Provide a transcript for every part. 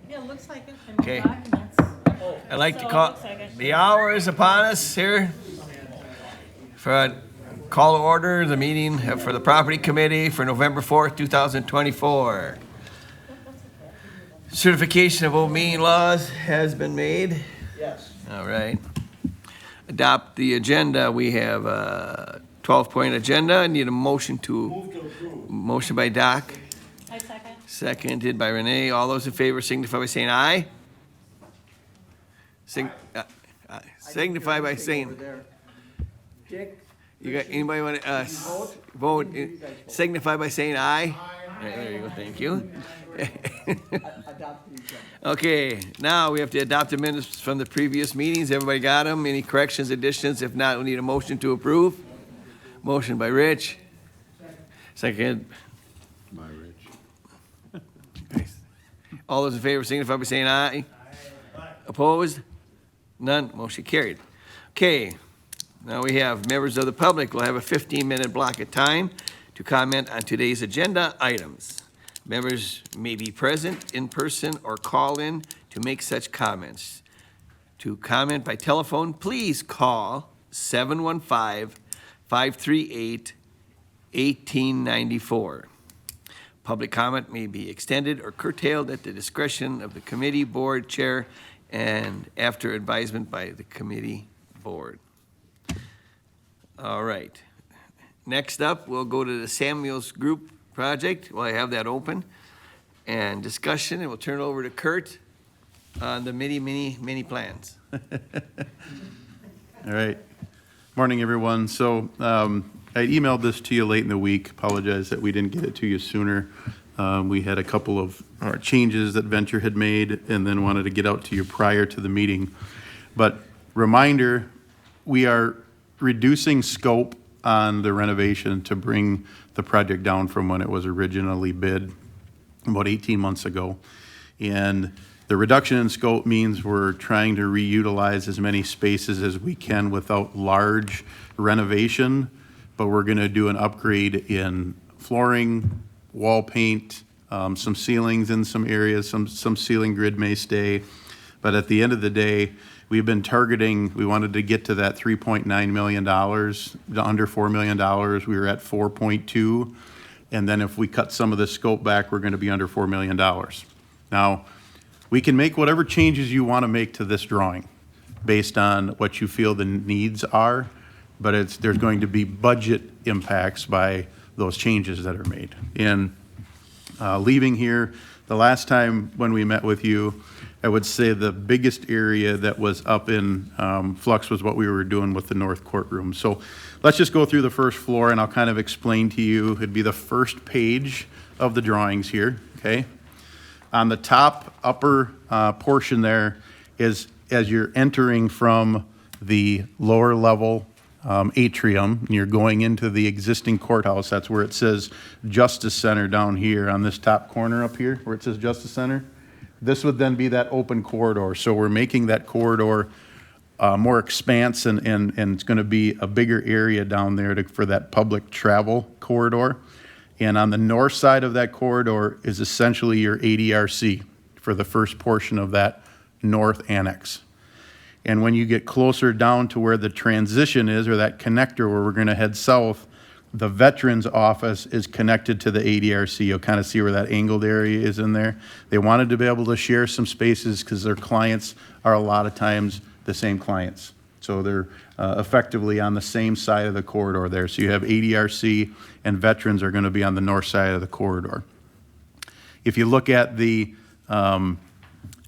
Yeah, it looks like it. Okay. Documents. I'd like to So, call, looks like it. the hour is upon us here for a call to order the meeting for the property committee for November 4th, 2024. Certification of old meeting laws has been made. Yes. All right. Adopt the agenda. We have a 12-point agenda. I need a motion to, Move to approve. motion by Doc, I second. seconded by Renee. All those in favor signify by saying aye. Signify by saying, Dick? you got, anybody want to, vote, signify by saying aye. There you go, thank you. Adopt the agenda. Okay, now we have to adopt the minutes from the previous meetings. Everybody got them? Any corrections, additions? If not, we need a motion to approve. Motion by Rich. Second. By Rich. All those in favor signify by saying aye. Opposed? None. Motion carried. Okay, now we have members of the public will have a 15-minute block of time to comment on today's agenda items. Members may be present in person or call in to make such comments. To comment by telephone, please call 715-538-1894. Public comment may be extended or curtailed at the discretion of the committee, board, chair, and after advisement by the committee board. All right. Next up, we'll go to the Samuels Group project. Well, I have that open and discussion, and we'll turn it over to Kurt on the mini plans. All right. Morning, everyone. So I emailed this to you late in the week. Apologize that we didn't get it to you sooner. We had a couple of changes that Venture had made and then wanted to get out to you prior to the meeting. But reminder, we are reducing scope on the renovation to bring the project down from when it was originally bid about 18 months ago. And the reduction in scope means we're trying to reutilize as many spaces as we can without large renovation, but we're going to do an upgrade in flooring, wall paint, some ceilings in some areas, some ceiling grid may stay. But at the end of the day, we've been targeting, we wanted to get to that $3.9 million, under $4 million. We were at 4.2. And then if we cut some of the scope back, we're going to be under $4 million. Now, we can make whatever changes you want to make to this drawing based on what you feel the needs are, but there's going to be budget impacts by those changes that are made. And leaving here, the last time when we met with you, I would say the biggest area that was up in flux was what we were doing with the north courtroom. So let's just go through the first floor and I'll kind of explain to you. It'd be the first page of the drawings here, okay? On the top upper portion there is as you're entering from the lower level atrium and you're going into the existing courthouse, that's where it says Justice Center down here on this top corner up here where it says Justice Center. This would then be that open corridor. So we're making that corridor more expanse and it's going to be a bigger area down there for that public travel corridor. And on the north side of that corridor is essentially your ADRC for the first portion of that north annex. And when you get closer down to where the transition is, or that connector where we're going to head south, the veterans office is connected to the ADRC. You'll kind of see where that angled area is in there. They wanted to be able to share some spaces because their clients are a lot of times the same clients. So they're effectively on the same side of the corridor there. So you have ADRC and veterans are going to be on the north side of the corridor. If you look at the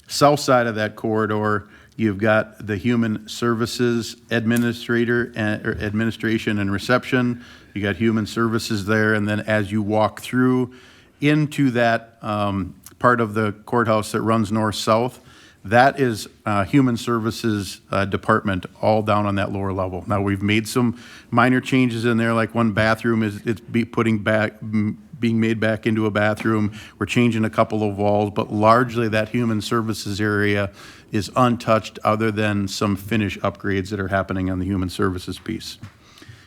south side of that corridor, you've got the Human Services Administration and Reception. You got Human Services there, and then as you walk through into that part of the courthouse that runs north-south, that is Human Services Department, all down on that lower level. Now we've made some minor changes in there, like one bathroom being made back into a bathroom. We're changing a couple of walls, but largely that Human Services area is untouched other than some finish upgrades that are happening on the Human Services piece.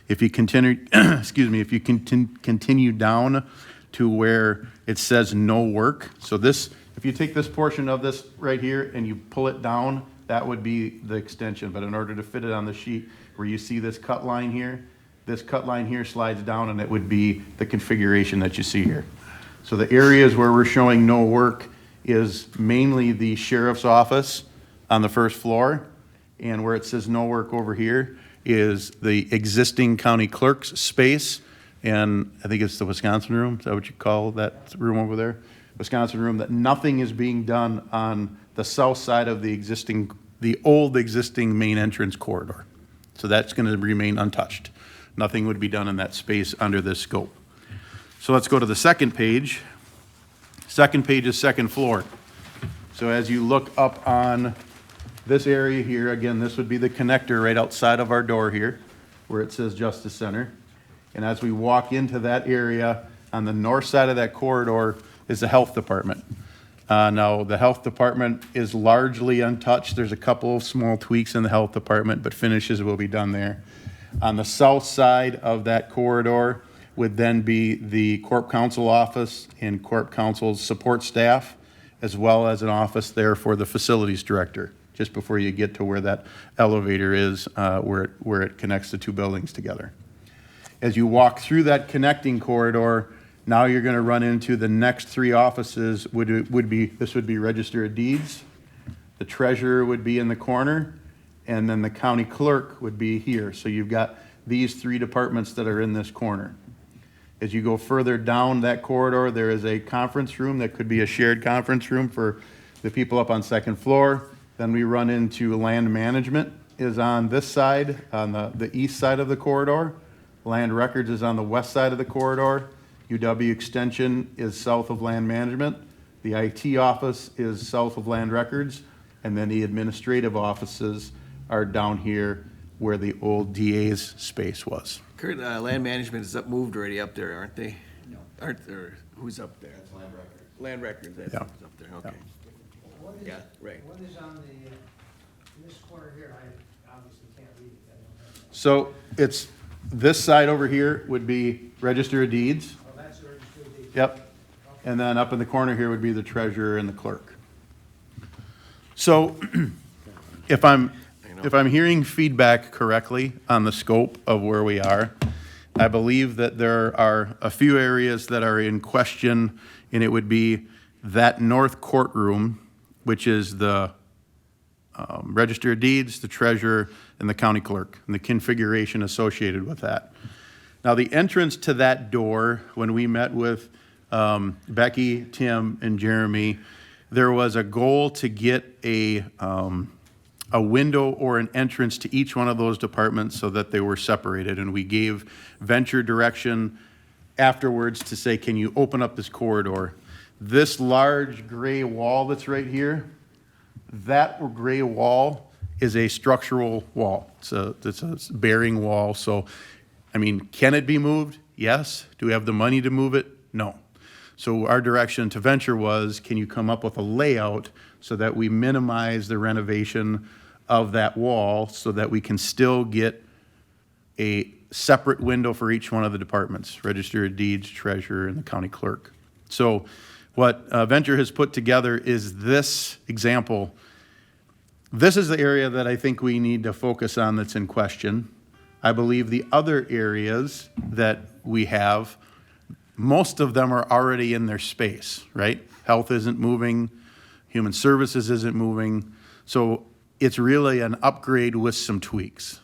If you continue, if you continue down to where it says no work. So this, if you take this portion of this right here and you pull it down, that would be the extension. But in order to fit it on the sheet where you see this cut line here, this cut line here slides down and it would be the configuration that you see here. So the areas where we're showing no work is mainly the sheriff's office on the first floor. And where it says no work over here is the existing county clerk's space. And I think it's the Wisconsin room. Is that what you call that room over there? Wisconsin room, that nothing is being done on the south side of the old existing main entrance corridor. So that's going to remain untouched. Nothing would be done in that space under this scope. So let's go to the second page. Second page is second floor. So as you look up on this area here, again, this would be the connector right outside of our door here, where it says Justice Center. And as we walk into that area, on the north side of that corridor is the health department. Now, the health department is largely untouched. There's a couple of small tweaks in the health department, but finishes will be done there. On the south side of that corridor would then be the Corp Counsel office and Corp Counsel's support staff, as well as an office there for the facilities director, just before you get to where that elevator is, where it connects the two buildings together. As you walk through that connecting corridor, now you're going to run into the next three offices would be Register of Deeds, the treasurer would be in the corner, and then the county clerk would be here. So you've got these three departments that are in this corner. As you go further down that corridor, there is a conference room that could be a shared conference room for the people up on second floor. Then we run into land management is on this side, on the east side of the corridor. Land records is on the west side of the corridor. UW Extension is south of land management. The IT office is south of land records. And then the administrative offices are down here where the old DA's space was. Kurt, land management is moved already up there, aren't they? No. Aren't there, who's up there? That's land record. Land records, that's Yeah. who's up there, okay. What is, Yeah, right. what is on the, in this corner here? I obviously can't read it. I don't have that. So it's, this side over here would be Register of Deeds. Oh, that's the register of deeds. Yep. And then up in the corner here would be the treasurer and the clerk. So if I'm hearing feedback correctly on the scope of where we are, I believe that there are a few areas that are in question, and it would be that north courtroom, which is the Register of Deeds, the treasurer, and the county clerk, and the configuration associated with that. Now, the entrance to that door, when we met with Becky, Tim, and Jeremy, there was a goal to get a window or an entrance to each one of those departments so that they were separated. And we gave Venture direction afterwards to say, can you open up this corridor? This large gray wall that's right here, that gray wall is a structural wall. It's a bearing wall. So, I mean, can it be moved? Yes. Do we have the money to move it? No. So our direction to Venture was, can you come up with a layout so that we minimize the renovation of that wall so that we can still get a separate window for each one of the departments, Register of Deeds, Treasurer, and the county clerk. So what Venture has put together is this example. This is the area that I think we need to focus on that's in question. I believe the other areas that we have, most of them are already in their space, right? Health isn't moving, human services isn't moving. So it's really an upgrade with some tweaks.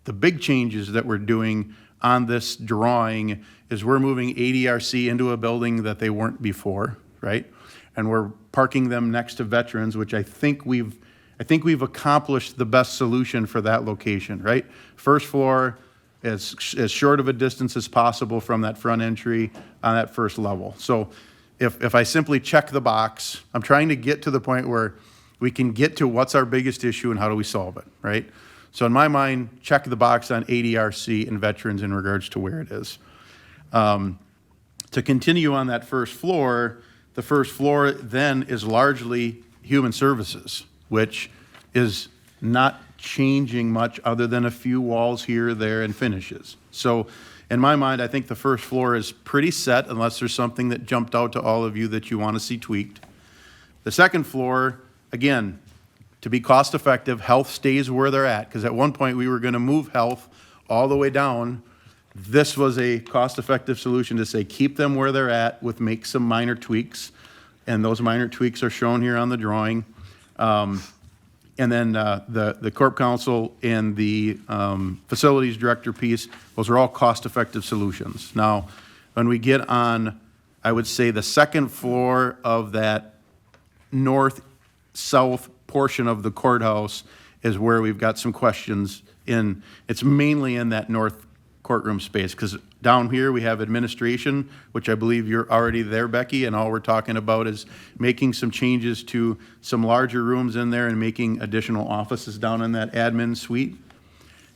The big changes that we're doing on this drawing is we're moving ADRC into a building that they weren't before, right? And we're parking them next to veterans, which I think we've accomplished the best solution for that location, right? First floor, as short of a distance as possible from that front entry on that first level. So if I simply check the box, I'm trying to get to the point where we can get to what's our biggest issue and how do we solve it, right? So in my mind, check the box on ADRC and veterans in regards to where it is. To continue on that first floor, the first floor then is largely human services, which is not changing much other than a few walls here, there, and finishes. So in my mind, I think the first floor is pretty set unless there's something that jumped out to all of you that you want to see tweaked. The second floor, again, to be cost effective, health stays where they're at, because at one point we were going to move health all the way down. This was a cost effective solution to say keep them where they're at with make some minor tweaks, and those minor tweaks are shown here on the drawing. And then the Corp Council and the Facilities Director piece, those are all cost-effective solutions. Now, when we get on, I would say, the second floor of that north-south portion of the courthouse is where we've got some questions in. It's mainly in that north courtroom space, because down here we have administration, which I believe you're already there, Becky, and all we're talking about is making some changes to some larger rooms in there and making additional offices down in that admin suite.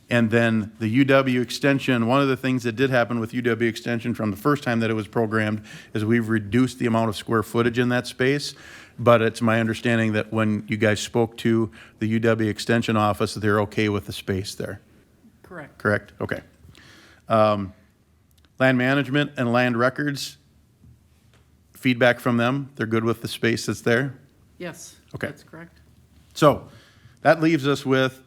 And then the UW extension, one of the things that did happen with UW extension from the first time that it was programmed is we've reduced the amount of square footage in that space. But it's my understanding that when you guys spoke to the UW extension office, they're okay with the space there. Correct. Correct? Okay. Land management and land records, feedback from them, they're good with the space that's there? Yes. Okay. That's correct. So that leaves us with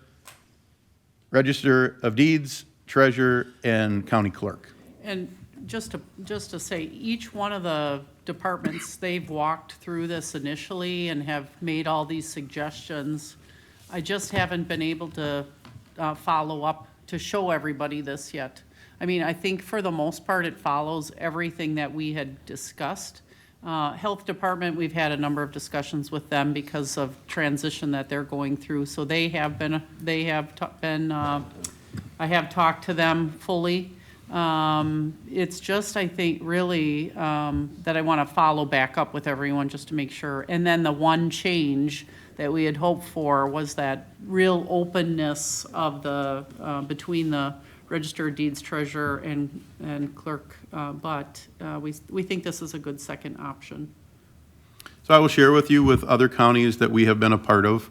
Register of Deeds, Treasurer, and County Clerk. And just to say, each one of the departments, they've walked through this initially and have made all these suggestions. I just haven't been able to follow up to show everybody this yet. I mean, I think for the most part, it follows everything that we had discussed. Health Department, we've had a number of discussions with them because of transition that they're going through. So I have talked to them fully. It's just, I think, really, that I want to follow back up with everyone just to make sure. And then the one change that we had hoped for was that real openness of the, between the Register of Deeds Treasurer and Clerk, but we think this is a good second option. So I will share with you with other counties that we have been a part of,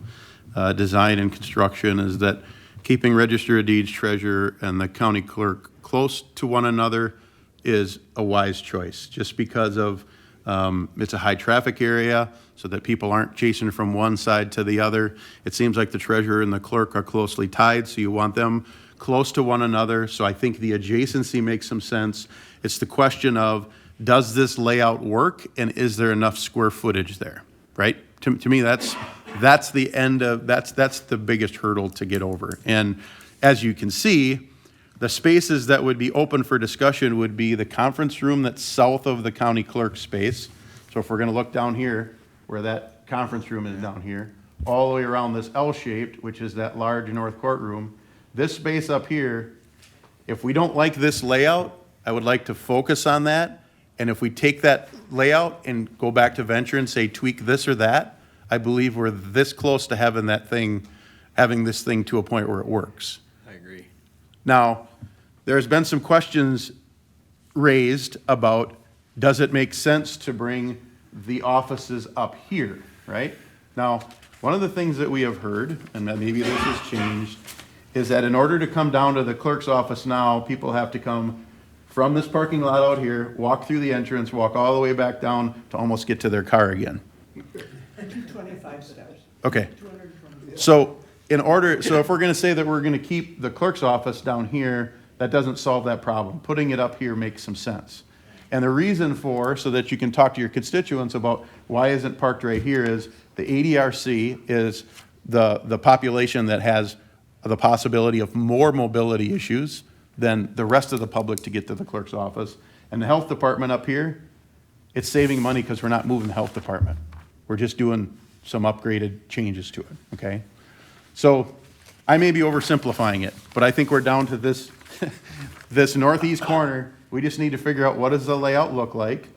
design and construction, is that keeping Register of Deeds Treasurer and the County Clerk close to one another is a wise choice, just because of it's a high traffic area, so that people aren't chasing from one side to the other. It seems like the treasurer and the clerk are closely tied, so you want them close to one another. So I think the adjacency makes some sense. It's the question of, does this layout work, and is there enough square footage there, right? To me, that's the end of, that's the biggest hurdle to get over. And as you can see, the spaces that would be open for discussion would be the conference room that's south of the county clerk space. So if we're gonna look down here, where that conference room is down here, all the way around this L-shaped, which is that large north courtroom, this space up here, if we don't like this layout, I would like to focus on that. And if we take that layout and go back to Venture and say tweak this or that, I believe we're this close to having this thing to a point where it works. I agree. Now, there's been some questions raised about, does it make sense to bring the offices up here, right? Now, one of the things that we have heard, and maybe this has changed, is that in order to come down to the clerk's office now, people have to come from this parking lot out here, walk through the entrance, walk all the way back down to almost get to their car again. 225 steps. Okay. 220. So if we're gonna say that we're gonna keep the clerk's office down here, that doesn't solve that problem. Putting it up here makes some sense. And the reason so that you can talk to your constituents about why isn't parked right here, is the ADRC is the population that has the possibility of more mobility issues than the rest of the public to get to the clerk's office. And the health department up here, it's saving money because we're not moving the health department. We're just doing some upgraded changes to it, okay? So I may be oversimplifying it, but I think we're down to this, this northeast corner. We just need to figure out, what does the layout look like?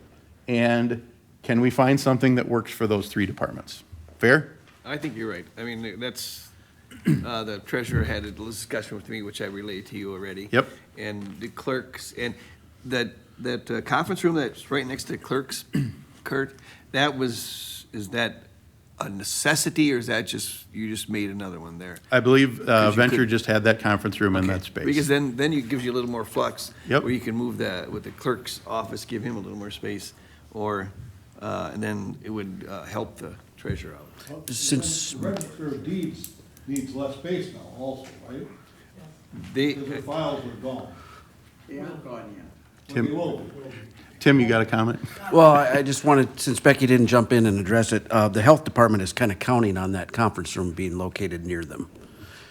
And can we find something that works for those three departments? Fair? I think you're right. I mean, that's, the treasurer had a discussion with me, which I relayed to you already. Yep. And the clerks, and that conference room that's right next to clerks, Kurt, is that a necessity, or is that just, you just made another one there? I believe you Venture could- just had that conference room in Okay. that space. Because then it gives you a little more flux. Yep. Where you can move that, with the clerk's office, give him a little more space, or, and then it would help the treasurer out. Since. The Register of Deeds needs less space now also, right? They, Because the files are gone. They aren't gone yet. Tim- They will be. Tim, you got a comment? Well, I just wanted, since Becky didn't jump in and address it, the health department is kind of counting on that conference room being located near them.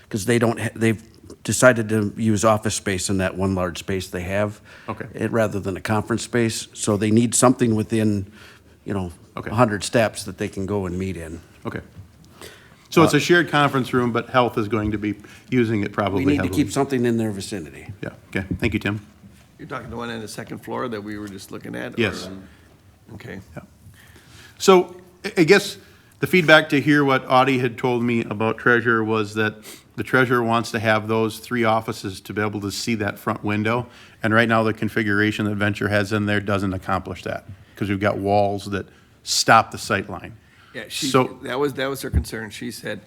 Because they've decided to use office space in that one large space they have. Okay. Rather than a conference space, so they need something within, Okay. 100 steps that they can go and meet in. Okay. So it's a shared conference room, but health is going to be using it probably We need to heavily. keep something in their vicinity. Yeah, okay. Thank you, Tim. you're talking the one on the second floor that we were just looking at? or- Yes. Okay. So I guess the feedback to hear what Audie had told me about treasurer was that the treasurer wants to have those 3 offices to be able to see that front window. And right now, the configuration that Venture has in there doesn't accomplish that because we've got walls that stop the sight line. Yeah, So- that was her concern. She said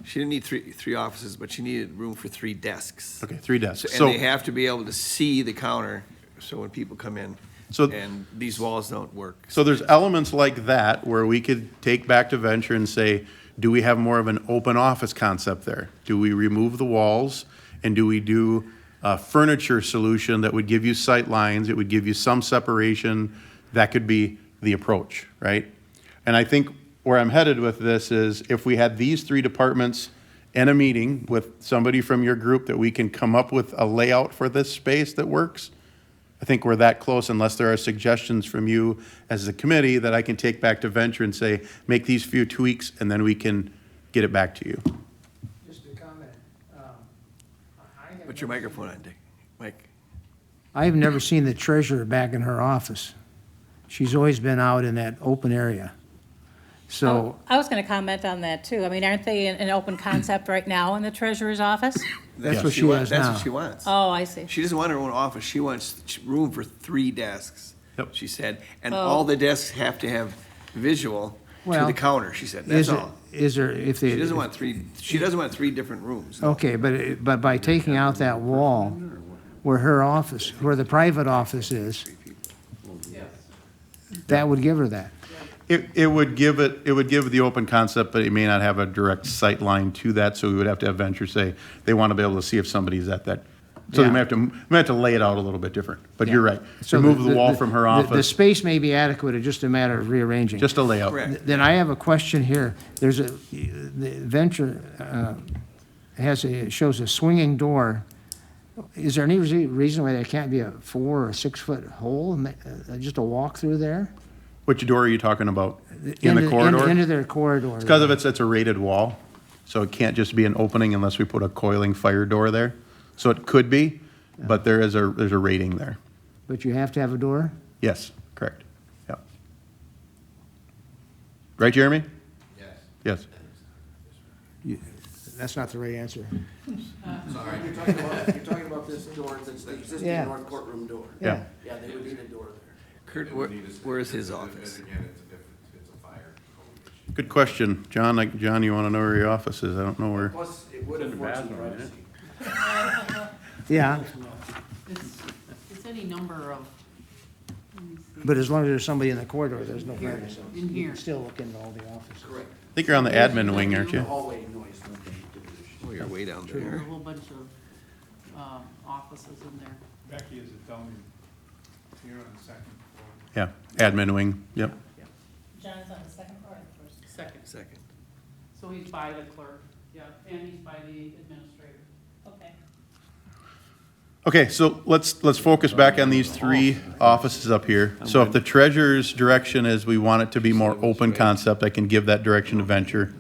she didn't need three offices, but she needed room for 3 desks. Okay, 3 desks. And So they have to be able to see the counter, so when people come in, So- and these walls don't work. So there's elements like that where we could take back to Venture and say, do we have more of an open office concept there? Do we remove the walls and do we do a furniture solution that would give you sight lines? It would give you some separation. That could be the approach, right? And I think where I'm headed with this is if we had these 3 departments in a meeting with somebody from your group that we can come up with a layout for this space that works, I think we're that close unless there are suggestions from you as a committee that I can take back to Venture and say, make these few tweaks, and then we can get it back to you. Just a comment. I have Put your never microphone on, Dick. Mike. I've never seen the treasurer back in her office. She's always been out in that open area. So, I was going to comment on that, too. I mean, aren't they in an open concept right now in the treasurer's office? that's Yes. what she has That's now. what she wants. Oh, I see. She doesn't want her own office. She wants room for 3 desks, Yep. she said. And Oh. all the desks have to have visual to Well, the counter, she said. That's Is it, all. is there, if they. She doesn't want 3 different rooms. no. Okay, but by taking out that wall where her office, where the private office is, that would give her that. It would give the open concept, but it may not have a direct sight line to that, so we would have to have Venture say, they want to be able to see if somebody's at that. So they Yeah. may have to lay it out a little bit different, but you're right. So Remove the wall from her the office, space may be adequate, it's just a matter of rearranging. just a layout. Correct. Then I have a question here. There's the Venture shows a swinging door. Is there any reason why there can't be a 4 or 6 foot hole, just a walk through there? Which door are you talking about? In the Into- corridor? Into their corridor. It's because of it's a rated wall, so it can't just be an opening unless we put a coiling fire door there. So it could be, but there's a rating there. But you have to have a door? Yes, correct. Yeah. Right, Jeremy? Yes. That's not the right answer. Sorry, you're talking about this door, that's the existing Yeah. north courtroom door. Yeah. Yeah, they would need a door there. Kurt, where's his office? Good question. John, John, you want to know where your office is? I don't know where. Plus, it would enforce the privacy. Yeah, It's any number of, but as long as there's somebody in the corridor, there's no privacy. in You here. can still look into all the offices. Correct. I think you're on the admin wing, aren't you? Hallway noise. Oh, you're way down There's a there. whole bunch of offices in there. Becky is a dummy. Here on the second floor. Yeah, admin wing, yep. John's on the second floor or the first? Second. So he's by the clerk, yeah, and he's by the administrator. Okay. Okay, so let's focus back on these 3 offices up here. So if the treasurer's direction is we want it to be more open concept, I can give that direction to Venture.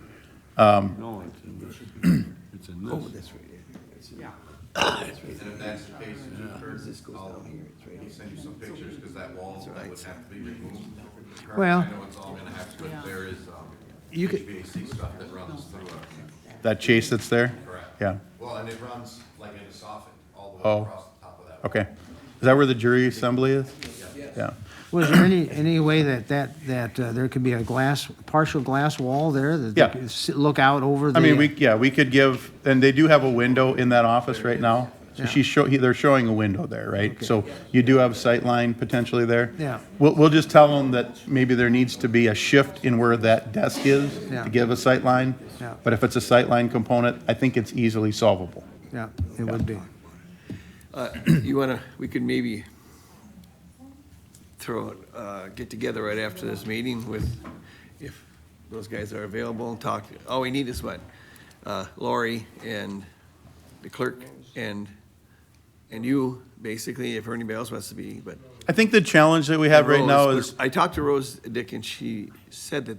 Oh, that's right. Yeah. And if that's the case, I'll send you some pictures, because that wall, that would have to be removed. Well, I know it's all gonna have to, but there is, You could- HVAC stuff that runs through it. That chase that's there? Correct. Yeah, Well, and it runs like in a soffit, all the way Oh. across the top of that. okay. Is that where the jury assembly is? Yeah. Was there any way that there could be a partial glass wall there that Yeah. they could look out over the? I mean, we could give, and they do have a window in that office right now. So they're showing a window there, right? So you do have sight line potentially there. Yeah. We'll just tell them that maybe there needs to be a shift in where that desk is Yeah. to give a sight line. Yeah. But if it's a sight line component, I think it's easily solvable. Yeah, it would be. We could maybe get together right after this meeting with, if those guys are available, and talk. All we need is what? Lori and the clerk and you, basically, if anybody else wants to be, but. I think the challenge that we have right now Rose, is, I talked to Rose Dick, and she said that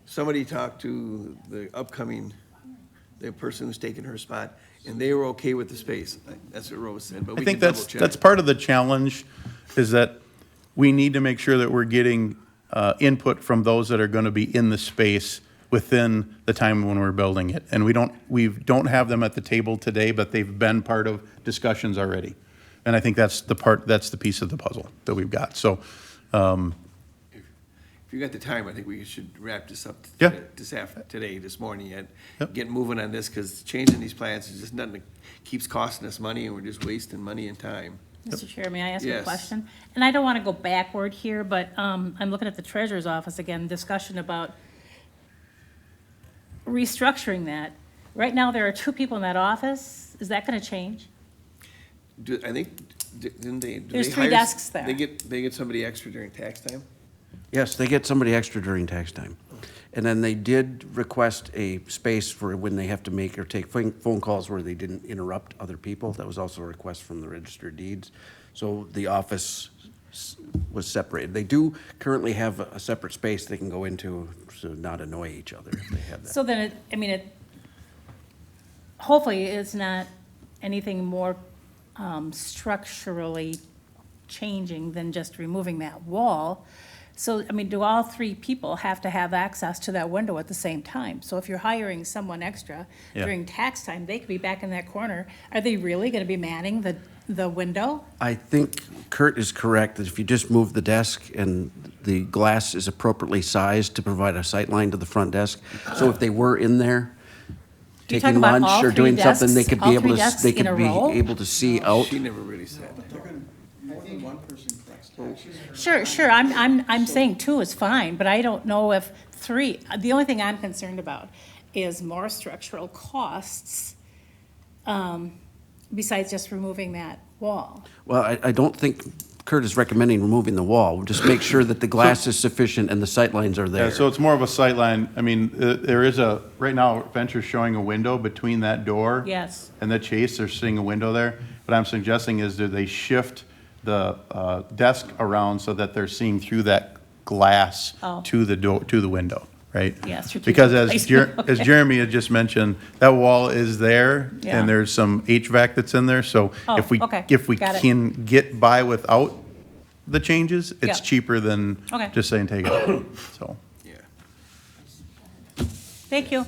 somebody talked to the person who's taking her spot, and they were okay with the space. That's what Rose said, but I we think can double check. that's part of the challenge, is that we need to make sure that we're getting input from those that are going to be in the space within the time when we're building it. And we don't have them at the table today, but they've been part of discussions already. And I think that's the piece of the puzzle that we've got. So, If you got the time, I think we should wrap this up Yeah. this morning, and Yep. get moving on this, because changing these plans is just nothing that keeps costing us money, and we're just wasting money and time. Mr. Chair, may I ask a Yes. question? And I don't want to go backward here, but I'm looking at the treasurer's office again, discussion about restructuring that. Right now, there are 2 people in that office. Is that going to change? I think, didn't they? do There's they 3 hire desks there. They get somebody extra during tax time? Yes, they get somebody extra during tax time. And then they did request a space for when they have to make or take phone calls where they didn't interrupt other people. That was also a request from the Register of Deeds. So the office was separated. They do currently have a separate space they can go into to not annoy each other if they have that. So then, hopefully, it's not anything more structurally changing than just removing that wall. So, do all 3 people have to have access to that window at the same time? So if you're hiring someone extra Yeah. during tax time, they could be back in that corner. Are they really gonna be manning the window? I think Kurt is correct that if you just move the desk and the glass is appropriately sized to provide a sight line to the front desk, so if they were in there You're taking talking about lunch all or 3 doing something, they desks- could all be 3 able to, desks they in a could be row? able to see out. She never really said. Sure, I'm saying 2 is fine, but I don't know if 3, the only thing I'm concerned about is more structural costs, besides just removing that wall. Well, I don't think Kurt is recommending removing the wall. Just make sure that the glass is sufficient and the sight lines are yeah, there. so it's more of a sight line. I mean, there is right now, Venture's showing a window between that door. Yes. And the Chase, they're seeing a window there. What I'm suggesting is that they shift the desk around so that they're seeing through that glass Oh. to the door, to the window, right? Yeah, strategic Because as placement, okay. Jeremy had just mentioned, that wall is there, Yeah. and there's some HVAC that's in there, so Oh, if we, okay. if we Got it. can get by without the changes, it's Yeah. cheaper than Okay. just saying take it out, so. Yeah. Thank you.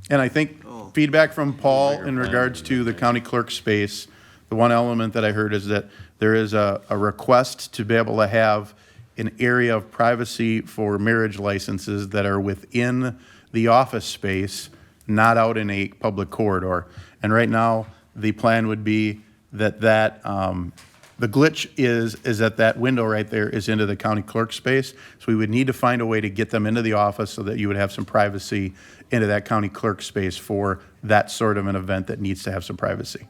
And I think feedback from Paul in regards to the county clerk space, the one element that I heard is that there is a request to be able to have an area of privacy for marriage licenses that are within the office space, not out in a public corridor. And right now, the plan would be that the glitch is that window right there is into the county clerk space. So we would need to find a way to get them into the office so that you would have some privacy into that county clerk space for that sort of an event that needs to have some privacy.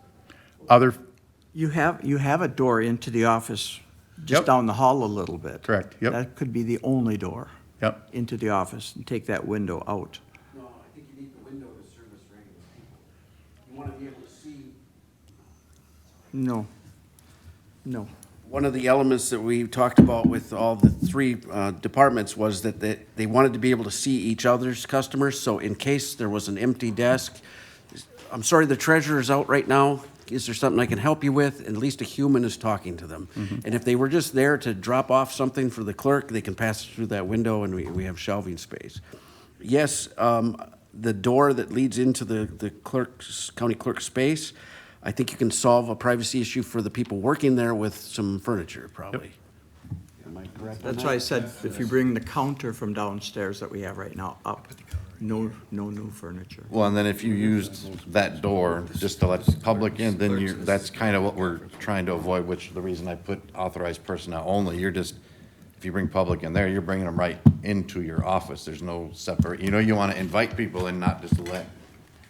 You have a door into the office just Yep. down the hall a little bit. Correct, yep. That could be the only door Yep. into the office and take that window out. No, I think you need the window to service regular people. You want to be able to see. No. One of the elements that we talked about with all the 3 departments was that they wanted to be able to see each other's customers, so in case there was an empty desk, I'm sorry, the treasurer's out right now, is there something I can help you with? At least a human is talking to them. And if they were just there to drop off something for the clerk, they can pass it through that window and we have shelving space. Yes, the door that leads into the county clerk space, I think you can solve a privacy issue for the people working there with some furniture, probably. Am I correct on That's why I that? said, if you bring the counter from downstairs that we have right now up, no new furniture. Well, and then if you used that door just to let the public in, then you're, that's kind of what we're trying to avoid, which the reason I put authorized personnel only. You're just, if you bring public in there, you're bringing them right into your office. There's no separate, you want to invite people and not just let.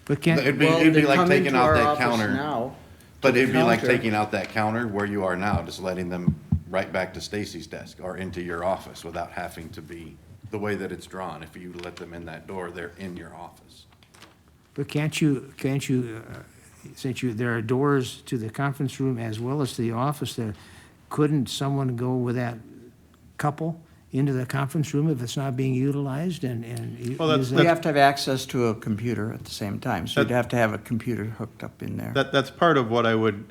But can't, It'd be like taking out that counter. Now. But it'd be like counter. taking out that counter where you are now, just letting them right back to Stacy's desk or into your office without having to be the way that it's drawn. If you let them in that door, they're in your office. but can't you, since there are doors to the conference room as well as to the office there, couldn't someone go with that couple into the conference room if it's not being utilized and Well, that's- use You that? have to have access to a computer at the same time, so you'd have to have a computer hooked up in there. That's part of what I would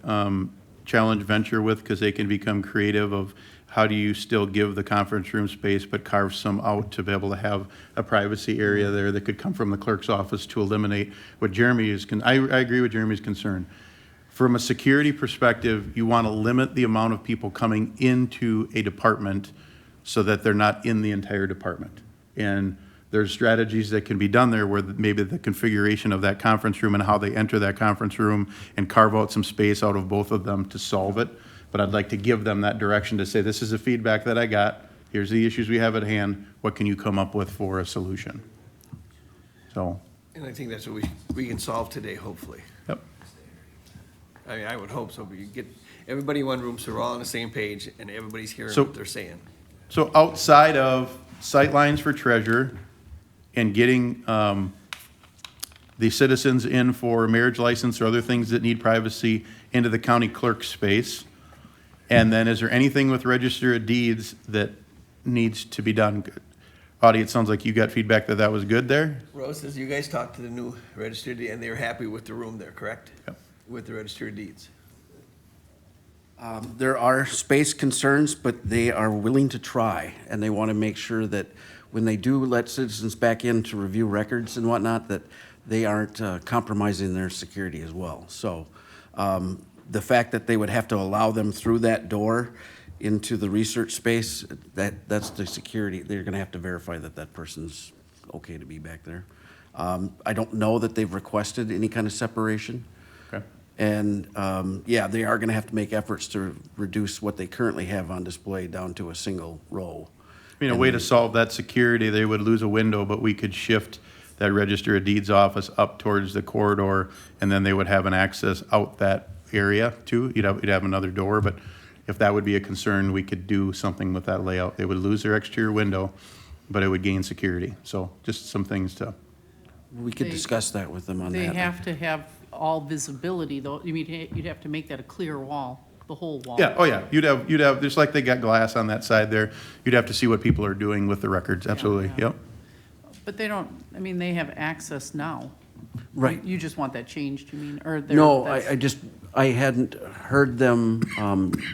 challenge Venture with, because they can become creative of how do you still give the conference room space, but carve some out to be able to have a privacy area there that could come from the clerk's office to eliminate what Jeremy is, I agree with Jeremy's concern. From a security perspective, you want to limit the amount of people coming into a department so that they're not in the entire department. And there's strategies that can be done there where maybe the configuration of that conference room and how they enter that conference room and carve out some space out of both of them to solve it. But I'd like to give them that direction to say, this is the feedback that I got. Here's the issues we have at hand. What can you come up with for a solution? So, And I think that's what we can solve today, hopefully. yep. I mean, I would hope so, but you get everybody in one room, so we're all on the same page, and everybody's hearing So- what they're saying. So outside of sightlines for treasurer and getting the citizens in for marriage license or other things that need privacy into the county clerk space, and then is there anything with register of deeds that needs to be done? Audie, it sounds like you got feedback that that was good there? Rose says you guys talked to the new registered, and they're happy with the room there, correct? Yep. With the registered deeds. There are space concerns, but they are willing to try, and they want to make sure that when they do let citizens back in to review records and whatnot, that they aren't compromising their security as well. So the fact that they would have to allow them through that door into the research space, that's the security. They're going to have to verify that that person's okay to be back there. I don't know that they've requested any kind of separation. Okay. And, yeah, they are gonna have to make efforts to reduce what they currently have on display down to a single row. I mean, a way to solve that security, they would lose a window, but we could shift that register of deeds office up towards the corridor, and then they would have an access out that area too. You'd have another door, but if that would be a concern, we could do something with that layout. They would lose their exterior window, but it would gain security. So just some things to, We could They- discuss that with them on that. They have to have all visibility, though. You mean, you'd have to make that a clear wall, the whole wall. yeah, oh yeah, you'd have, just like they got glass on that side there, you'd have to see what people are doing with the records, absolutely, yeah. yep. But they don't, I mean, they have access now. Right. You just want that changed, you mean, or they're. No, that's- I hadn't heard them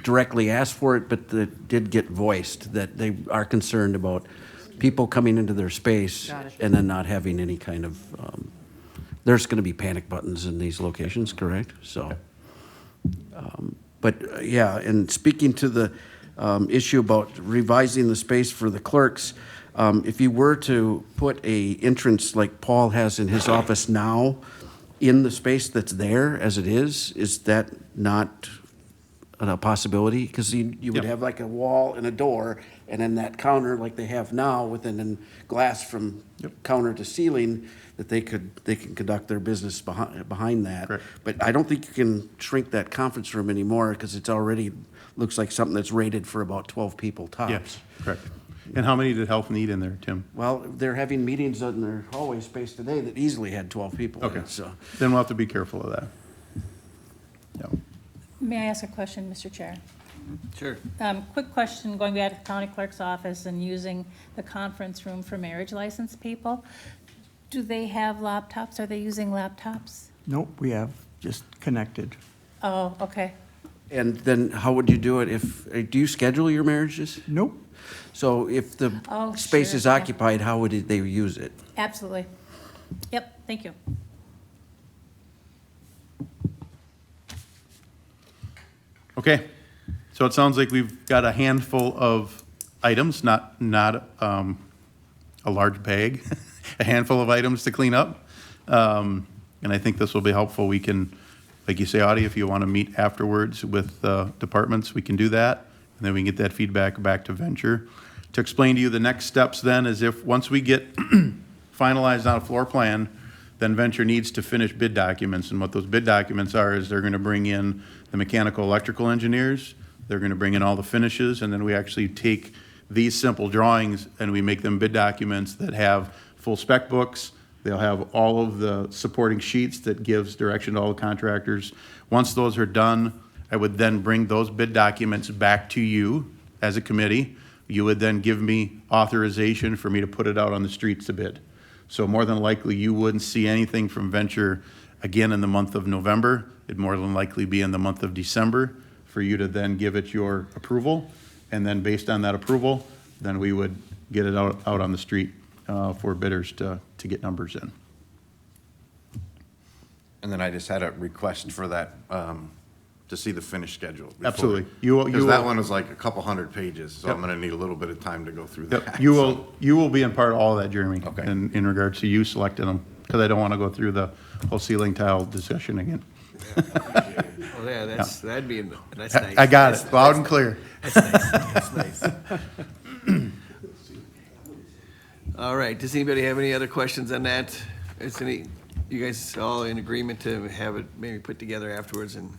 directly ask for it, but it did get voiced that they are concerned about people coming into their space Got it. and then not having any kind of, there's gonna be panic buttons in these locations, correct? So, but, yeah, and speaking to the issue about revising the space for the clerks, if you were to put a entrance like Paul has in his office now in the space that's there as it is that not a possibility? Because you would Yep. have like a wall and a door, and then that counter like they have now, within then glass from counter to ceiling, that they can conduct their business behind that. Correct. But I don't think you can shrink that conference room anymore, because it's already, looks like something that's rated for about 12 people tops. Yes, correct. And how many did health need in there, Tim? Well, they're having meetings in their hallway space today that easily had 12 people in Okay, it, so. then we'll have to be careful of that. Yep. May I ask a question, Mr. Chair? Sure. Quick question, going back to the county clerk's office and using the conference room for marriage license people. Do they have laptops? Are they using laptops? Nope, we have just connected. Oh, okay. And then how would you do it if, do you schedule your marriages? Nope. So if the Oh, space sure, is yeah. occupied, how would they use it? Absolutely. Yep, thank you. Okay, so it sounds like we've got a handful of items, not a large bag, a handful of items to clean up. And I think this will be helpful. We can, like you say, Audie, if you want to meet afterwards with departments, we can do that. And then we can get that feedback back to Venture. To explain to you the next steps then is if, once we get finalized on a floor plan, then Venture needs to finish bid documents. And what those bid documents are is they're going to bring in the mechanical electrical engineers, they're going to bring in all the finishes, and then we actually take these simple drawings and we make them bid documents that have full spec books. They'll have all of the supporting sheets that gives direction to all the contractors. Once those are done, I would then bring those bid documents back to you as a committee. You would then give me authorization for me to put it out on the streets to bid. So more than likely, you wouldn't see anything from Venture again in the month of November. It'd more than likely be in the month of December for you to then give it your approval. And then based on that approval, then we would get it out on the street for bidders to get numbers in. And then I just had a request for that, to see the finish schedule. before. Absolutely. Because that one is like a couple hundred pages, so I'm gonna need a little bit of time to go through Yep, that. you so- will be in part of all of that, Jeremy. Okay. In regards to you selecting them, because I don't want to go through the whole ceiling tile discussion again. Well, yeah, that'd be, that's nice. I got it, loud and clear. That's nice, that's nice. All right, does anybody have any other questions on that? You guys all in agreement to have it maybe put together afterwards and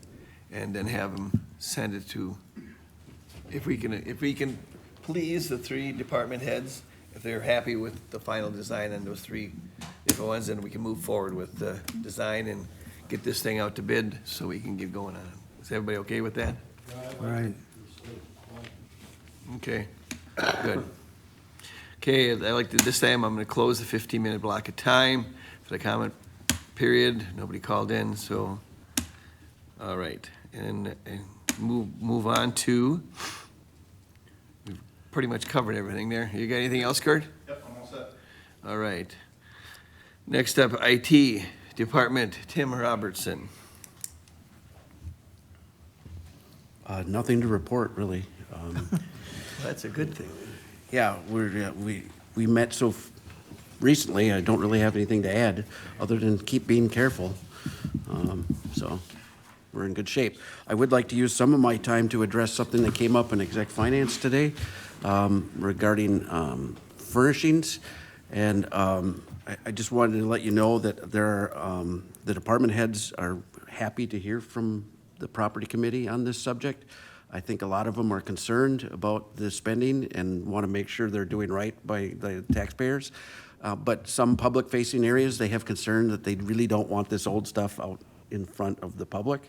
then have them send it to, if we can please the three department heads, if they're happy with the final design on those three different ones, then we can move forward with the design and get this thing out to bid so we can get going on it. Is everybody okay with that? Right. Okay, good. Okay, I like to, this time, I'm gonna close the 15-minute block of time for the comment period. Nobody called in, so, all right. And move on to, we've pretty much covered everything there. You got anything else, Kurt? Yep, I'm all set. All right. Next up, IT Department, Tim Robertson. Nothing to report, really. That's a good thing. Yeah, we met recently. I don't really have anything to add, other than keep being careful. So we're in good shape. I would like to use some of my time to address something that came up in exec finance today regarding furnishings. And I just wanted to let you know that the department heads are happy to hear from the property committee on this subject. I think a lot of them are concerned about the spending and want to make sure they're doing right by the taxpayers. But some public-facing areas, they have concern that they really don't want this old stuff out in front of the public,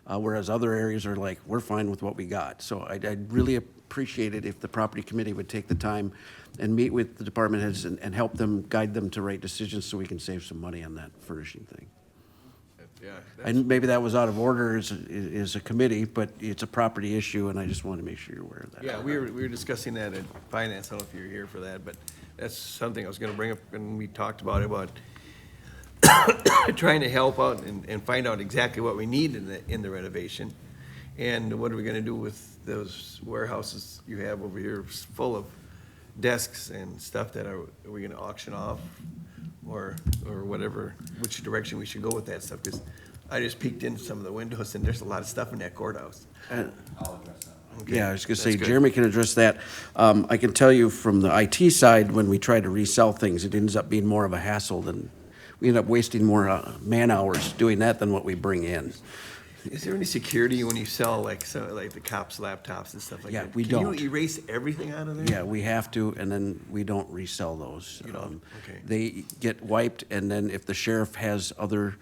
whereas other areas are like, we're fine with what we got. So I'd really appreciate it if the property committee would take the time and meet with the department heads and help them, guide them to right decisions so we can save some money on that furnishing thing. Yeah. And maybe that was out of order as a committee, but it's a property issue, and I just want to make sure you're aware of that. Yeah, we were discussing that at finance. I don't know if you were here for that, but that's something I was gonna bring up, and we talked about trying to help out and find out exactly what we need in the renovation. And what are we gonna do with those warehouses you have over here full of desks and stuff that are we gonna auction off? Or whatever, which direction we should go with that stuff, because I just peeked in some of the windows and there's a lot of stuff in that courthouse. Okay, Yeah, I was gonna say, that's good. Jeremy can address that. I can tell you from the IT side, when we try to resell things, it ends up being more of a hassle than, we end up wasting more man-hours doing that than what we bring in. Is there any security when you sell like the cops' laptops and stuff like Yeah, that? we Can don't. you erase everything out of there? Yeah, we have to, and then we don't resell those. You don't? Okay. They get wiped, and then if the sheriff has other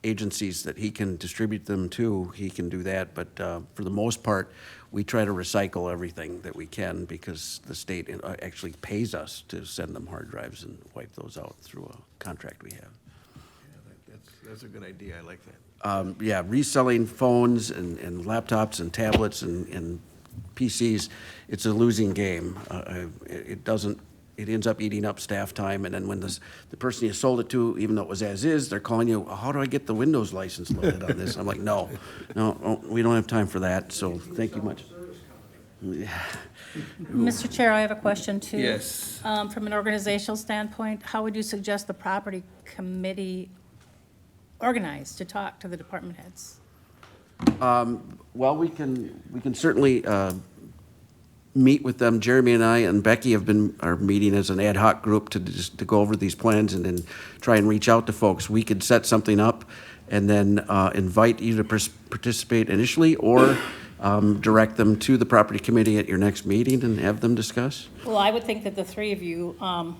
agencies that he can distribute them to, he can do that. But for the most part, we try to recycle everything that we can because the state actually pays us to send them hard drives and wipe those out through a contract we have. That's a good idea, I like that. Yeah, reselling phones and laptops and tablets and PCs, it's a losing game. It doesn't it ends up eating up staff time, and then when the person you sold it to, even though it was as is, they're calling you, how do I get the Windows license loaded on this? I'm like, no, we don't have time for that, so thank you much. Mr. Chair, I have a question too. Yes. From an organizational standpoint, how would you suggest the property committee organize to talk to the department heads? Well, we can certainly meet with them. Jeremy and I and Becky are meeting as an ad hoc group to go over these plans and then try and reach out to folks. We could set something up and then invite you to participate initially, or direct them to the property committee at your next meeting and have them discuss. Well, I would think that the three of you are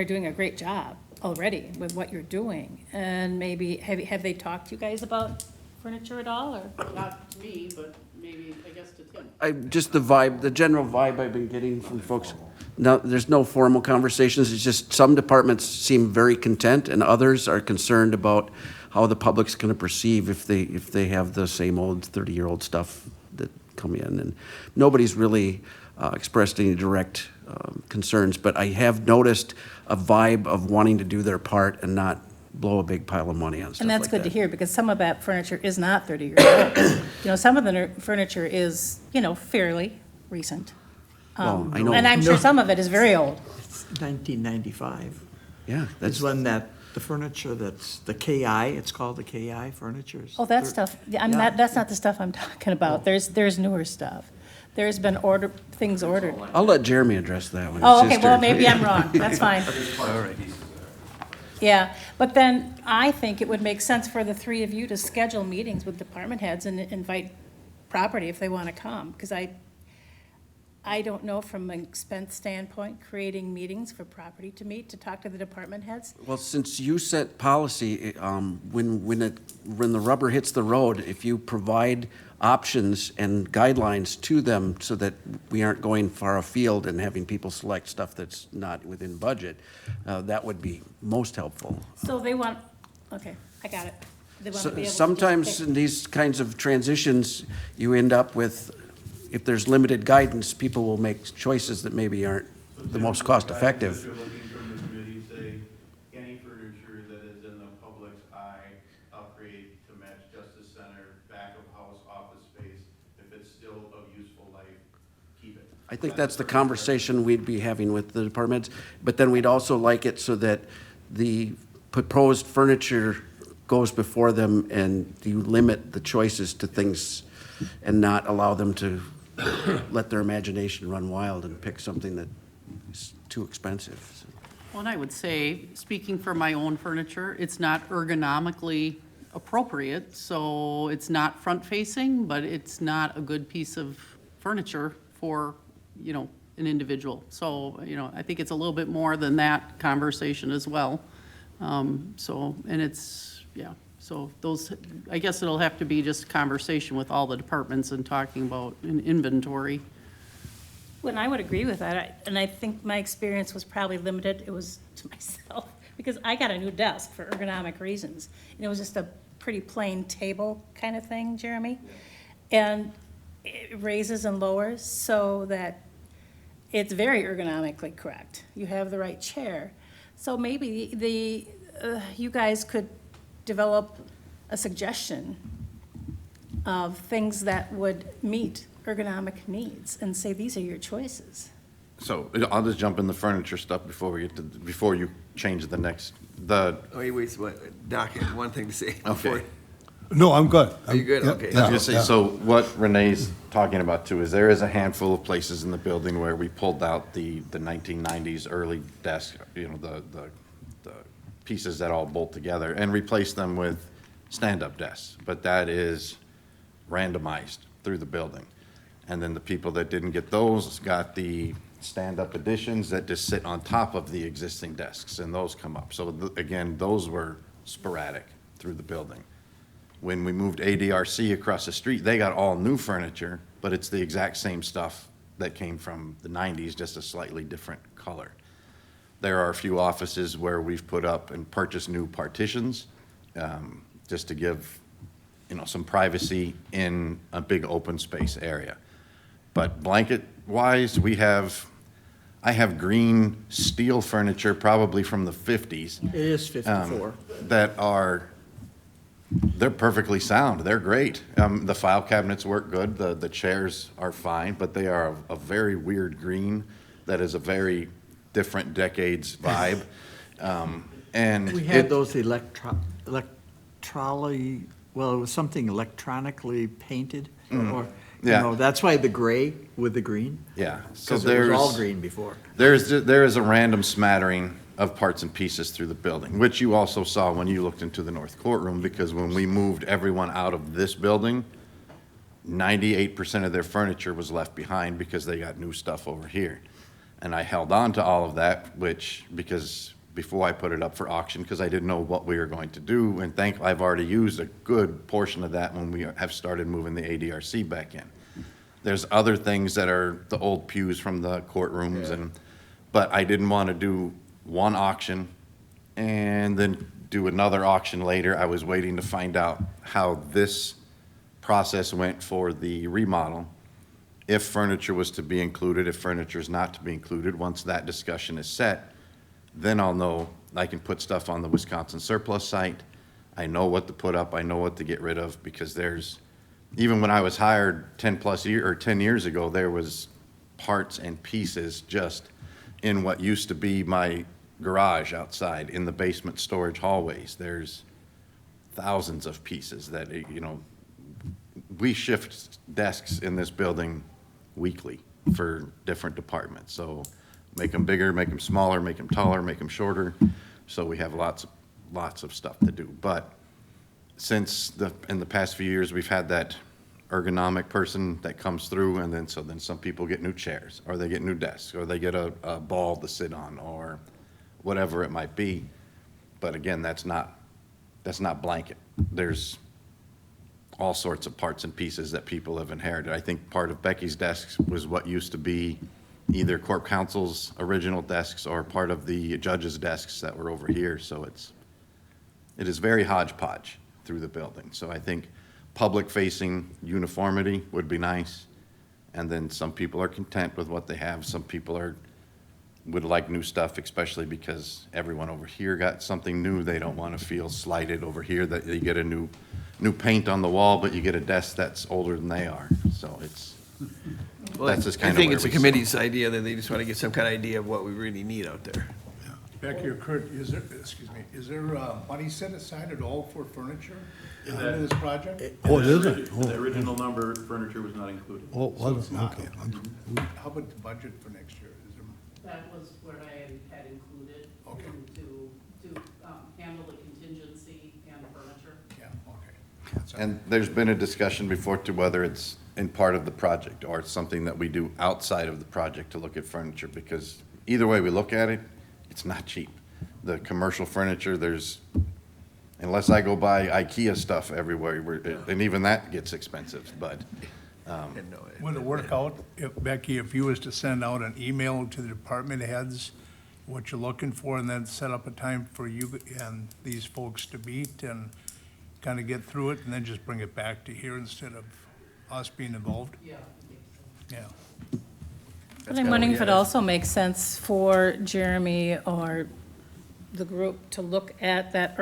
doing a great job already with what you're doing. And maybe, have they talked to you guys about furniture at all, or? Not to me, but maybe, I guess, to Tim. Just the general vibe I've been getting from folks. No, there's no formal conversations. It's just some departments seem very content and others are concerned about how the public's going to perceive if they have the same old 30-year-old stuff that come in. And nobody's really expressed any direct concerns, but I have noticed a vibe of wanting to do their part and not blow a big pile of money on stuff like that. And that's good to hear, because some of that furniture is not 30 years old. You know, some of the furniture is, fairly recent. Well, I know. And I'm sure some of it is very old. It's 1995. Yeah, That's when the furniture that's the KI, it's called the KI furniture. Oh, that stuff, that's not the stuff I'm talking about. There's newer stuff. There's been things ordered. I'll let Jeremy address that one. Oh, It's his okay, well, turn. maybe I'm wrong, that's fine. All right. Yeah, but then I think it would make sense for the three of you to schedule meetings with department heads and invite property if they want to come, because I don't know from an expense standpoint, creating meetings for property to meet, to talk to the department heads. Well, since you set policy, when the rubber hits the road, if you provide options and guidelines to them so that we aren't going far afield and having people select stuff that's not within budget, that would be most helpful. So they want, okay, I got it. They want to be able to just Sometimes pick- in these kinds of transitions, you end up with, if there's limited guidance, people will make choices that maybe aren't the most cost effective. If you're looking from the committee, say, any furniture that is in the public's eye, upgrade to match Justice Center, back of house, office space. If it's still of useful life, keep it. I think that's the conversation we'd be having with the departments, but then we'd also like it so that the proposed furniture goes before them and you limit the choices to things and not allow them to let their imagination run wild and pick something that is too expensive. Well, and I would say, speaking for my own furniture, it's not ergonomically appropriate, so it's not front-facing, but it's not a good piece of furniture for, an individual. So, I think it's a little bit more than that conversation as well. So those, I guess it'll have to be just conversation with all the departments and talking about an inventory. Well, and I would agree with that, and I think my experience was probably limited, it was to myself, because I got a new desk for ergonomic reasons, and it was just a pretty plain table kind of thing, Jeremy, and it raises and lowers so that it's very ergonomically correct. You have the right chair. So maybe you guys could develop a suggestion of things that would meet ergonomic needs and say, these are your choices. So I'll just jump in the furniture stuff before you change Wait, Doc, one thing to say. Okay. No, I'm good. Are you good? Yeah, Okay. I was gonna say, so what Renee's talking about too is there is a handful of places in the building where we pulled out the 1990s early desk, the pieces that all bolt together and replaced them with stand-up desks. But that is randomized through the building. And then the people that didn't get those got the stand-up additions that just sit on top of the existing desks, and those come up. So again, those were sporadic through the building. When we moved ADRC across the street, they got all new furniture, but it's the exact same stuff that came from the 90s, just a slightly different color. There are a few offices where we've put up and purchased new partitions, just to give, some privacy in a big open space area. But blanket-wise, we have, I have green steel furniture, probably from the 50s, It is 54. that are, they're perfectly sound. They're great. The file cabinets work good. The chairs are fine, but they are a very weird green that is a very different decades vibe. And We had those well, it was something electronically painted, or, you Yeah. know, that's why the gray with the green. Yeah, so Because it was all there's, green before. there is a random smattering of parts and pieces through the building, which you also saw when you looked into the north courtroom, because when we moved everyone out of this building, 98% of their furniture was left behind because they got new stuff over here. And I held on to all of that, because before I put it up for auction, because I didn't know what we were going to do, and I've already used a good portion of that when we have started moving the ADRC back in. There's other things that are the old pews from the courtrooms, but I didn't want to do one auction and then do another auction later. I was waiting to find out how this process went for the remodel, if furniture was to be included, if furniture is not to be included. Once that discussion is set, then I'll know I can put stuff on the Wisconsin surplus site. I know what to put up, I know what to get rid of, because even when I was hired 10 years ago, there was parts and pieces just in what used to be my garage outside, in the basement storage hallways. There's thousands of pieces that, we shift desks in this building weekly for different departments. So make them bigger, make them smaller, make them taller, make them shorter. So we have lots of stuff to do. But since in the past few years, we've had that ergonomic person that comes through, and then some people get new chairs, or they get new desks, or they get a ball to sit on, or whatever it might be. But again, that's not blanket. There's all sorts of parts and pieces that people have inherited. I think part of Becky's desks was what used to be either Corp Counsel's original desks or part of the judge's desks that were over here. So it is very hodgepodge through the building. So I think public-facing uniformity would be nice. And then some people are content with what they have. Some people would like new stuff, especially because everyone over here got something new. They don't want to feel slighted over here that you get a new paint on the wall, but you get a desk that's older than they are. So that's just kind of I think where it's the we sit. committee's idea that they just want to get some kind of idea of what we really need out there. Becky or Kurt, is there money set aside at all for furniture under this project? Oh, it isn't? The original number, furniture was not included. Oh, was not. Okay. How about the budget for next year? Is there? That was what I had included Okay. to handle the contingency and the furniture. Yeah, okay. And there's been a discussion before to whether it's in part of the project or it's something that we do outside of the project to look at furniture, because either way we look at it, it's not cheap. The commercial furniture, unless I go buy IKEA stuff everywhere, and even that gets expensive, but, Would it work out, Becky, if you was to send out an email to the department heads, what you're looking for, and then set up a time for you and these folks to meet and kind of get through it, and then just bring it back to here instead of us being involved? Yeah. Yeah. But I'm wondering if it also makes sense for Jeremy or the group to look at that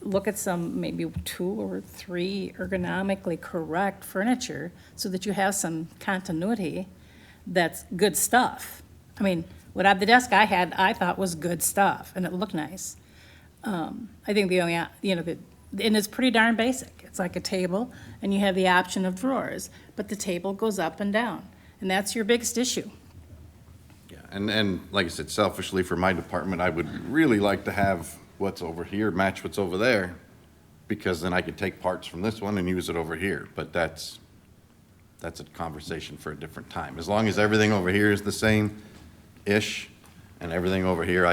look at some, maybe 2 or 3 ergonomically correct furniture so that you have some continuity that's good stuff. I mean, the desk I had, I thought was good stuff, and it looked nice. I think the only, and it's pretty darn basic. It's like a table, and you have the option of drawers, but the table goes up and down, and that's your biggest issue. yeah. And like I said, selfishly for my department, I would really like to have what's over here match what's over there, because then I could take parts from this one and use it over here. But that's a conversation for a different time. As long as everything over here is the same-ish, and everything over here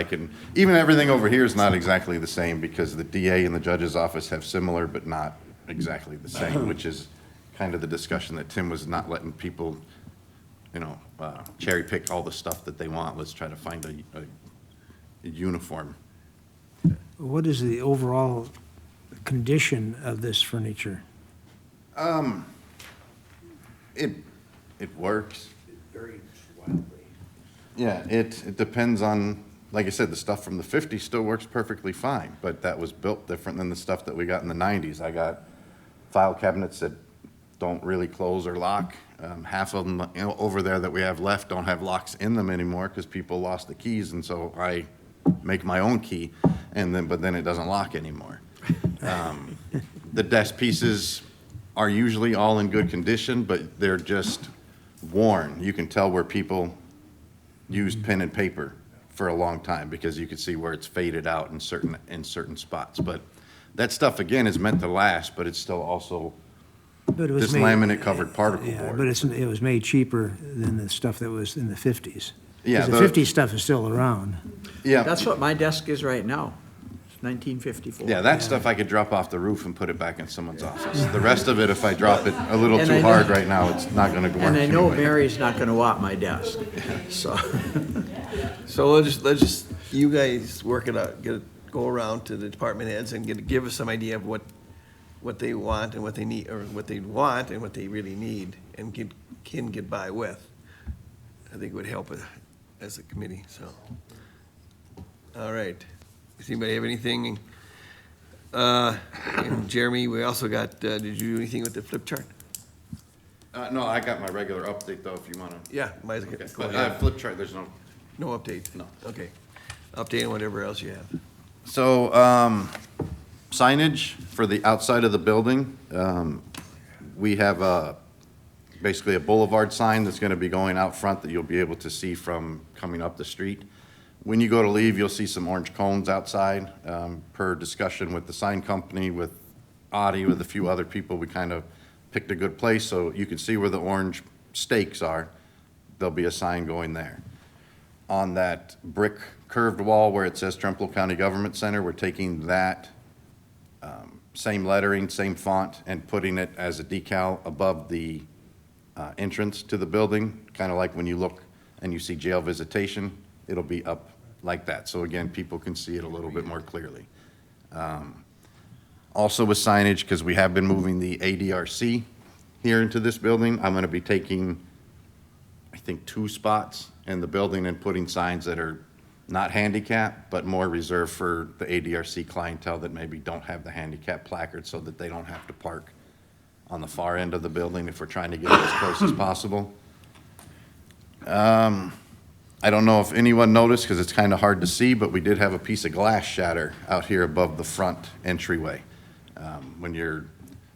even everything over here is not exactly the same, because the DA and the judge's office have similar but not exactly the same, which is kind of the discussion that Tim was not letting people, cherry pick all the stuff that they want. Let's try to find a uniform. What is the overall condition of this furniture? It works. Very wildly. Yeah, it depends on, like I said, the stuff from the 50s still works perfectly fine, but that was built different than the stuff that we got in the 90s. I got file cabinets that don't really close or lock. Half of them, over there that we have left don't have locks in them anymore because people lost the keys, and so I make my own key, but then it doesn't lock anymore. The desk pieces are usually all in good condition, but they're just worn. You can tell where people used pen and paper for a long time because you can see where it's faded out in certain spots. But that stuff, again, is meant to last, but it's still also But it was this made- laminate-covered particle Yeah, board. but it was made cheaper than the stuff that was in the 50s. Yeah, 'Cause the 50s stuff is still around. Yeah, That's what my desk is right now. It's 1954. yeah, that stuff I could drop off the roof and put it back in someone's office. The rest of it, if I drop it a little And too I know- hard right now, it's not gonna work And I know anyway. Mary's not gonna want my desk, so. So let's just, you guys work it out, go around to the department heads and give us some idea of what they want and what they need, or what they want and what they really need, and can get by with. I think it would help as a committee, so. All right. Does anybody have anything? And Jeremy, we also got, did you do anything with the flip chart? No, I got my regular update though, if you wanna. Yeah, might as Okay, well go but, ahead. flip chart, there's no. No update? No. Okay. Update on whatever else you have. So, signage for the outside of the building, we have basically a boulevard sign that's gonna be going out front that you'll be able to see from coming up the street. When you go to leave, you'll see some orange cones outside. Per discussion with the sign company, with Audie, with a few other people, we kind of picked a good place so you can see where the orange stakes are. There'll be a sign going there. On that brick curved wall where it says Trempealeau County Government Center, we're taking that same lettering, same font, and putting it as a decal above the entrance to the building, kind of like when you look and you see jail visitation, it'll be up like that. So again, people can see it a little bit more clearly. Also with signage, because we have been moving the ADRC here into this building, I'm going to be taking, I think, 2 spots in the building and putting signs that are not handicap, but more reserved for the ADRC clientele that maybe don't have the handicap placard so that they don't have to park on the far end of the building if we're trying to get it as close as possible. I don't know if anyone noticed, because it's kind of hard to see, but we did have a piece of glass shatter out here above the front entryway. When you're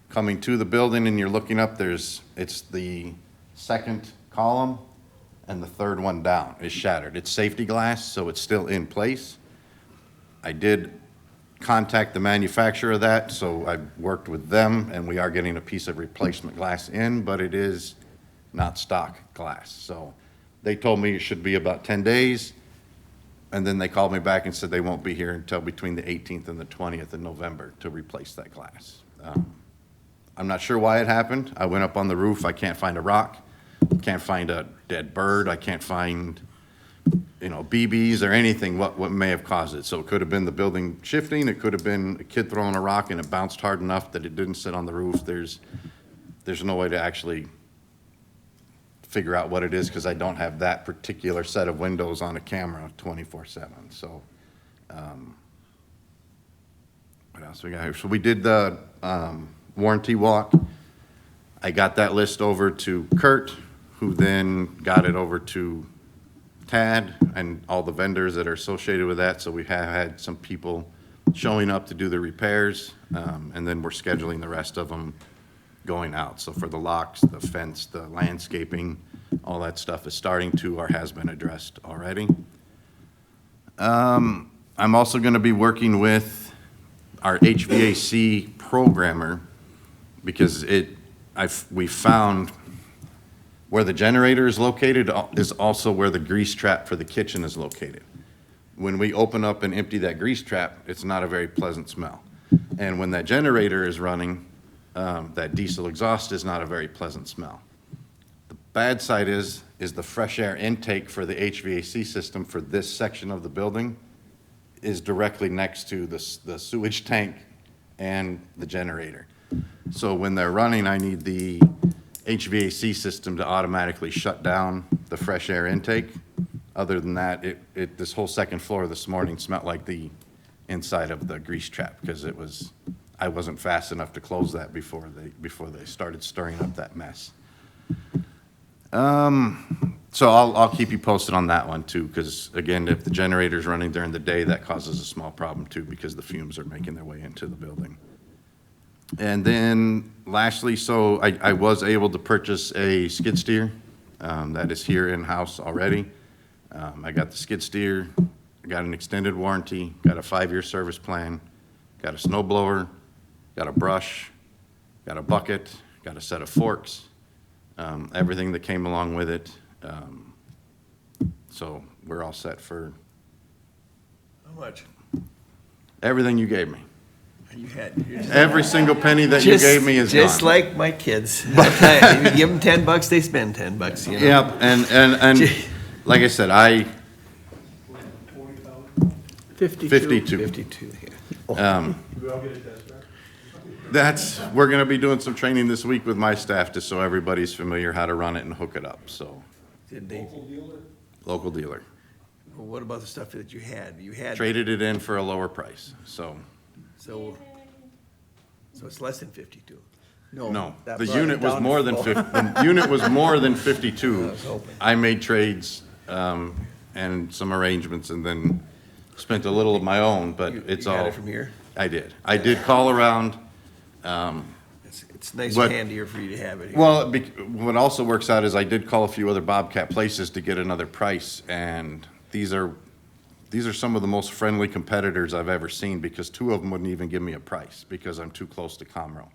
coming to the building and you're looking up, it's the second column and the third one down is shattered. It's safety glass, so it's still in place. I did contact the manufacturer of that, so I worked with them, and we are getting a piece of replacement glass in, but it is not stock glass. So they told me it should be about 10 days, and then they called me back and said they won't be here until between the 18th and the 20th of November to replace that glass. I'm not sure why it happened. I went up on the roof, I can't find a rock, can't find a dead bird, I can't find, BBs or anything, what may have caused it. So it could have been the building shifting, it could have been a kid throwing a rock and it bounced hard enough that it didn't sit on the roof. There's no way to actually figure out what it is, because I don't have that particular set of windows on a camera 24/7. So, what else we got here? So we did the warranty walk. I got that list over to Kurt, who then got it over to Tad and all the vendors that are associated with that. So we have had some people showing up to do the repairs, and then we're scheduling the rest of them going out. So for the locks, the fence, the landscaping, all that stuff is starting to or has been addressed already. I'm also going to be working with our HVAC programmer, because we found where the generator is located is also where the grease trap for the kitchen is located. When we open up and empty that grease trap, it's not a very pleasant smell. And when that generator is running, that diesel exhaust is not a very pleasant smell. The bad side is the fresh air intake for the HVAC system for this section of the building is directly next to the sewage tank and the generator. So when they're running, I need the HVAC system to automatically shut down the fresh air intake. other than that, this whole second floor this morning smelled like the inside of the grease trap, because I wasn't fast enough to close that before they started stirring up that mess. So I'll keep you posted on that one too, because again, if the generator's running during the day, that causes a small problem too, because the fumes are making their way into the building. And then lastly, so I was able to purchase a skid steer, that is here in-house already. I got the skid steer, I got an extended warranty, got a 5-year service plan, got a snow blower, got a brush, got a bucket, got a set of forks, everything that came along with it. So we're all set for How much? everything you gave me. You had. Every single penny that you gave me is gone. Just like my kids. You give them $10, they spend $10, you know? Yep, and like I said, 52. 52, yeah. We're gonna be doing some training this week with my staff, just so everybody's familiar how to run it and hook it up, so. Did they, Local dealer. well, what about the stuff that you had? You had, Traded it in for a lower price, so. so it's less than 52. No, that the brought it unit was down more than the unit was more than 52. I was hoping. I made trades, and some arrangements, and then spent a little of my own, but it's You all. got it from here? I did. I did call around. It's nice What- and handier for you to have it here. Well, what also works out is I did call a few other Bobcat places to get another price, and these are some of the most friendly competitors I've ever seen, because 2 of them wouldn't even give me a price because I'm too close to Comro.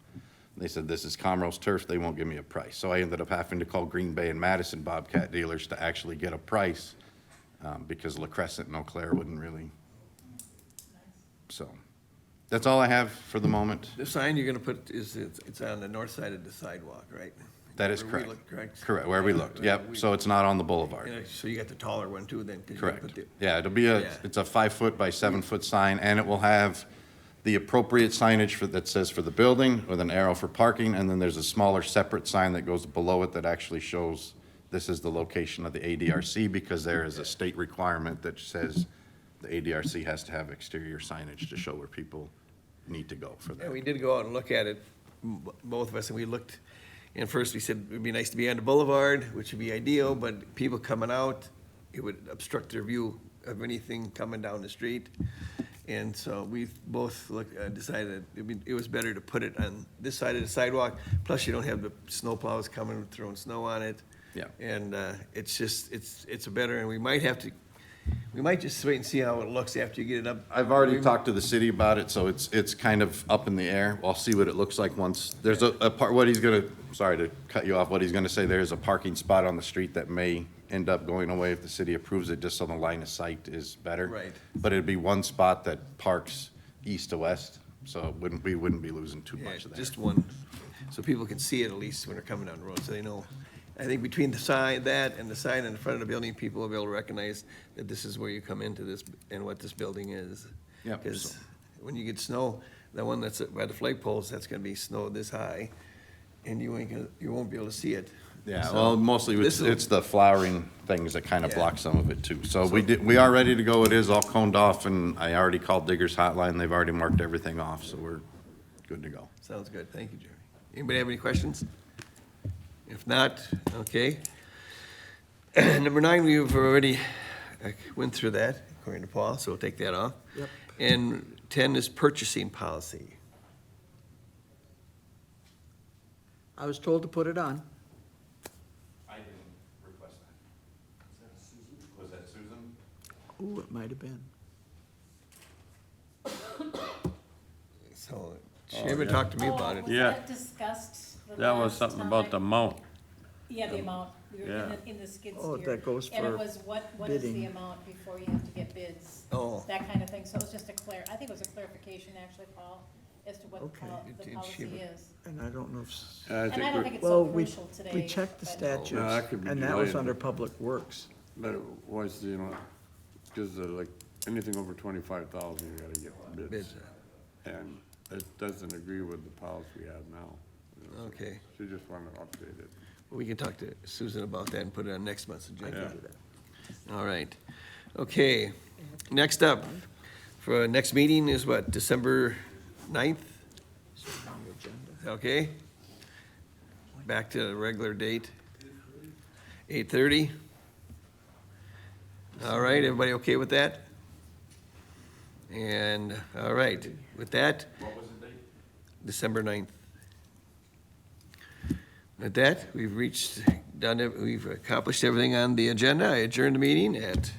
They said, this is Comro's turf, they won't give me a price. So I ended up having to call Green Bay and Madison Bobcat dealers to actually get a price, because La Crescent and Eau Claire wouldn't really. So, that's all I have for the moment. The sign you're gonna put it's on the north side of the sidewalk, right? That is Where we correct. look, correct? Correct, where we looked, yep, so it's not on the boulevard. Yeah, so you got the taller one too then? 'cause you Correct. put the- Yeah, it'll be Yeah. it's a 5-foot by 7-foot sign, and it will have the appropriate signage that says for the building with an arrow for parking, and then there's a smaller separate sign that goes below it that actually shows this is the location of the ADRC, because there is a state requirement that says the ADRC has to have exterior signage to show where people need to go for Yeah, that. we did go out and look at it, both of us, and we looked, and first we said it'd be nice to be on the boulevard, which would be ideal, but people coming out, it would obstruct their view of anything coming down the street. And so we both decided it was better to put it on this side of the sidewalk, plus you don't have the snow plows coming, throwing snow on it. Yeah. And it's just, it's a better, and we might just wait and see how it looks after you get it up. I've already talked to the city about it, so it's kind of up in the air. I'll see what it looks like once, there's a part, what he's gonna, sorry to cut you off, what he's gonna say, there's a parking spot on the street that may end up going away if the city approves it, just so the line of sight is better. Right. But it'd be one spot that parks east to west, so we wouldn't be losing too Yeah, much of that. just one, so people can see it at least when they're coming down the road, so they know. I think between the sign, that and the sign in the front of the building, people will be able to recognize that this is where you come into this and what this building is. Yep, Because so- when you get snow, the one that's by the flag poles, that's gonna be snow this high, and you won't be able to see it. Yeah, So, well, mostly this'll- it's the flowering things that kind of Yeah. block some of it too. So we are ready to go. It is all coned off, and I already called Diggers Hotline. They've already marked everything off, so we're good to go. Sounds good, thank you, Jeremy. Anybody have any questions? If not, okay. Number 9, we've already went through that, according to Paul, so we'll take that off. Yep. And 10 is purchasing policy. I was told to put it on. I didn't request that. Was that Susan? Ooh, it might have been. So, Shaver talked to me about it. Was Yeah. that discussed the That was last something about the time? amount. Yeah, the amount, we were Yeah. in the skid steer. Oh, that goes And it for was, what is the bidding. amount before you have to get bids? Oh. That kind of thing, so it was just I think it was a clarification actually, Paul, as to what the Okay. the Did policy Shiva- is. And I don't know if, I And I don't think think, it's well, so we, crucial today. we checked the but- statutes, No, that could be and that was delayed. under Public Works. but it was, because like, anything over 25,000, you gotta get bids. Bids. And it doesn't agree with the policy we have now. So Okay. She just wanted to update it. We can talk to Susan about that and put it on next month's agenda. Yeah. All right. Okay, next up, for our next meeting is what, December 9th? Okay. Back to the regular date, 8:30. All right, everybody okay with that? And, all right, with that. What was the date? December 9th. With that, we've we've accomplished everything on the agenda. I adjourned the meeting at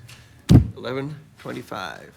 11:25.